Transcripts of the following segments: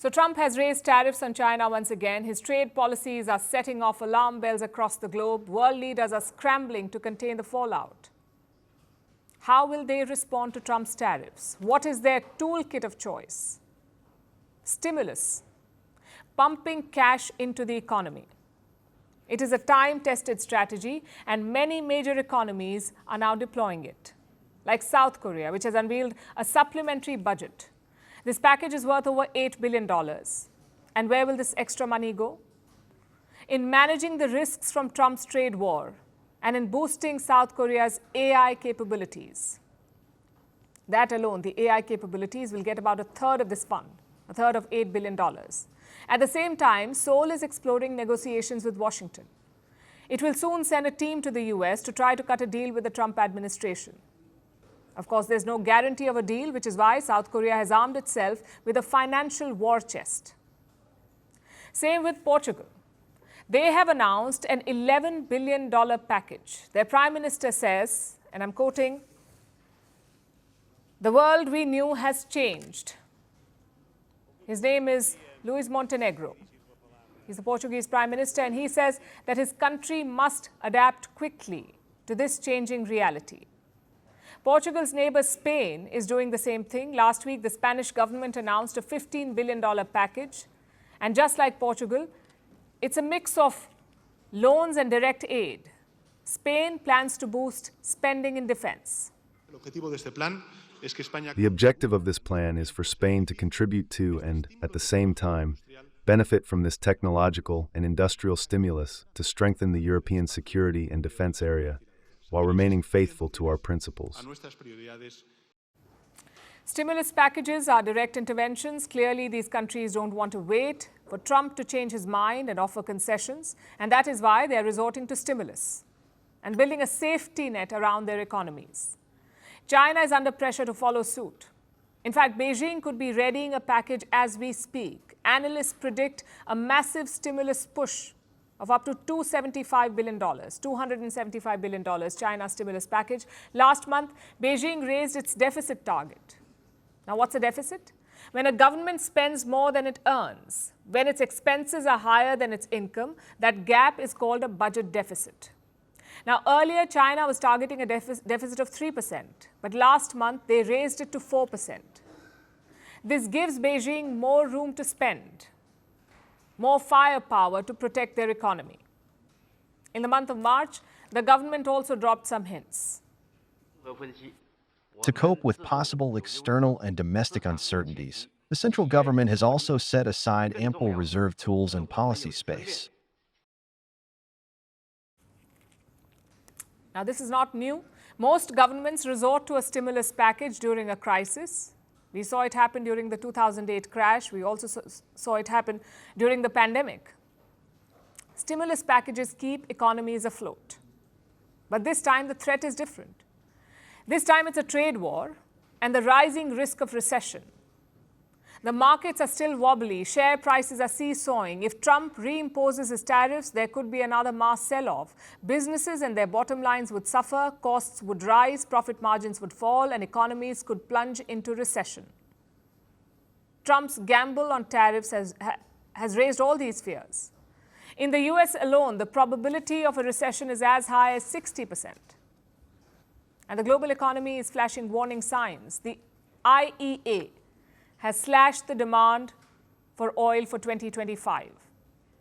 So Trump has raised tariffs on China once again. His trade policies are setting off alarm bells across the globe. World leaders are scrambling to contain the fallout. How will they respond to Trump's tariffs? What is their toolkit of choice? Stimulus, pumping cash into the economy. It is a time-tested strategy, and many major economies are now deploying it, like South Korea, which has unveiled a supplementary budget. This package is worth over $8 billion. And where will this extra money go? In managing the risks from Trump's trade war and in boosting South Korea's AI capabilities. That alone, the AI capabilities, will get about a third of this fund, a third of $8 billion. At the same time, Seoul is exploring negotiations with Washington. It will soon send a team to the US to try to cut a deal with the Trump administration. Of course, there's no guarantee of a deal, which is why South Korea has armed itself with a financial war chest. Same with Portugal. They have announced an $11 billion package. Their prime minister says, and I'm quoting, "The world we knew has changed." His name is Luis Montenegro. He's the Portuguese prime minister, and he says that his country must adapt quickly to this changing reality. Portugal's neighbor Spain is doing the same thing. Last week, the Spanish government announced a $15 billion package. And just like Portugal, it's a mix of loans and direct aid. Spain plans to boost spending in defense. The objective of this plan is for Spain to contribute to and, at the same time, benefit from this technological and industrial stimulus to strengthen the European security and defense area, while remaining faithful to our principles. Stimulus packages are direct interventions. Clearly, these countries don't want to wait for Trump to change his mind and offer concessions, and that is why they are resorting to stimulus and building a safety net around their economies. China is under pressure to follow suit. In fact, Beijing could be readying a package as we speak. Analysts predict a massive stimulus push of up to $275 billion, $275 billion China stimulus package. Last month, Beijing raised its deficit target. Now, what's a deficit? When a government spends more than it earns, when its expenses are higher than its income, that gap is called a budget deficit. Now, earlier, China was targeting a deficit of 3%, but last month, they raised it to 4%. This gives Beijing more room to spend, more firepower to protect their economy. In the month of March, the government also dropped some hints. To cope with possible external and domestic uncertainties, the central government has also set aside ample reserve tools and policy space. Now, this is not new. Most governments resort to a stimulus package during a crisis. We saw it happen during the 2008 crash. We also saw it happen during the pandemic. Stimulus packages keep economies afloat. But this time, the threat is different. This time, it's a trade war and the rising risk of recession. The markets are still wobbly. Share prices are seesawing. If Trump reimposes his tariffs, there could be another mass sell-off. Businesses and their bottom lines would suffer, costs would rise, profit margins would fall, and economies could plunge into recession. Trump's gamble on tariffs has raised all these fears. In the US alone, the probability of a recession is as high as 60%. And the global economy is flashing warning signs. The IEA has slashed the demand for oil for 2025.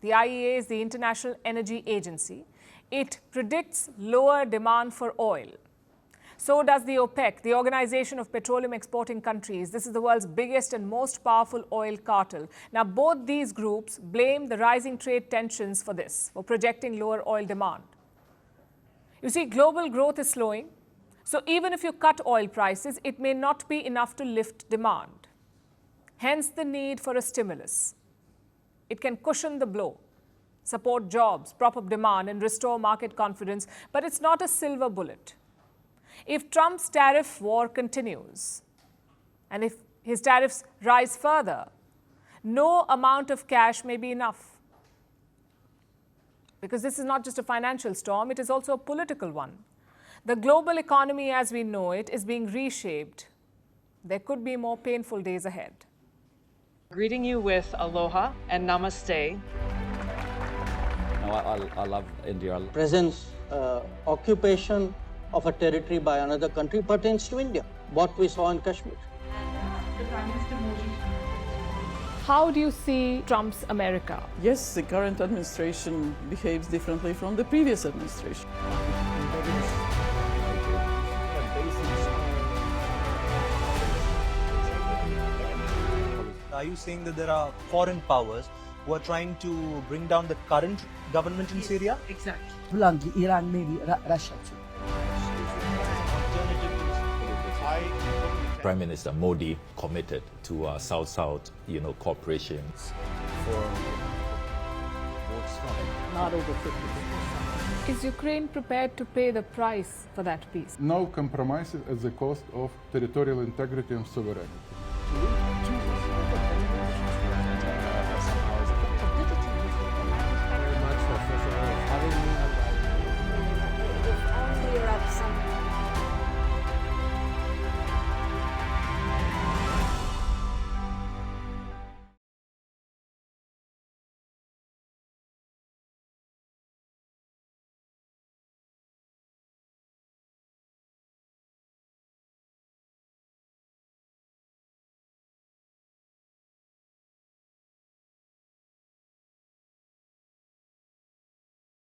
The IEA is the International Energy Agency. It predicts lower demand for oil. So does the OPEC, the Organization of Petroleum Exporting Countries. This is the world's biggest and most powerful oil cartel. Now, both these groups blame the rising trade tensions for this, for projecting lower oil demand. You see, global growth is slowing. So even if you cut oil prices, it may not be enough to lift demand. Hence the need for a stimulus. It can cushion the blow, support jobs, prop up demand, and restore market confidence, but it's not a silver bullet. If Trump's tariff war continues, and if his tariffs rise further, no amount of cash may be enough. Because this is not just a financial storm, it is also a political one. The global economy as we know it is being reshaped. There could be more painful days ahead. Greeting you with aloha and namaste. I love India. Presence, occupation of a territory by another country pertains to India, what we saw in Kashmir. How do you see Trump's America? Yes, the current administration behaves differently from the previous administration. Are you saying that there are foreign powers who are trying to bring down the current government in Syria? Exactly. Bluntly, Iran, maybe Russia too. Prime Minister Modi committed to South-South, cooperation. Not over 50%. Is Ukraine prepared to pay the price for that peace? No compromises at the cost of territorial integrity and sovereignty.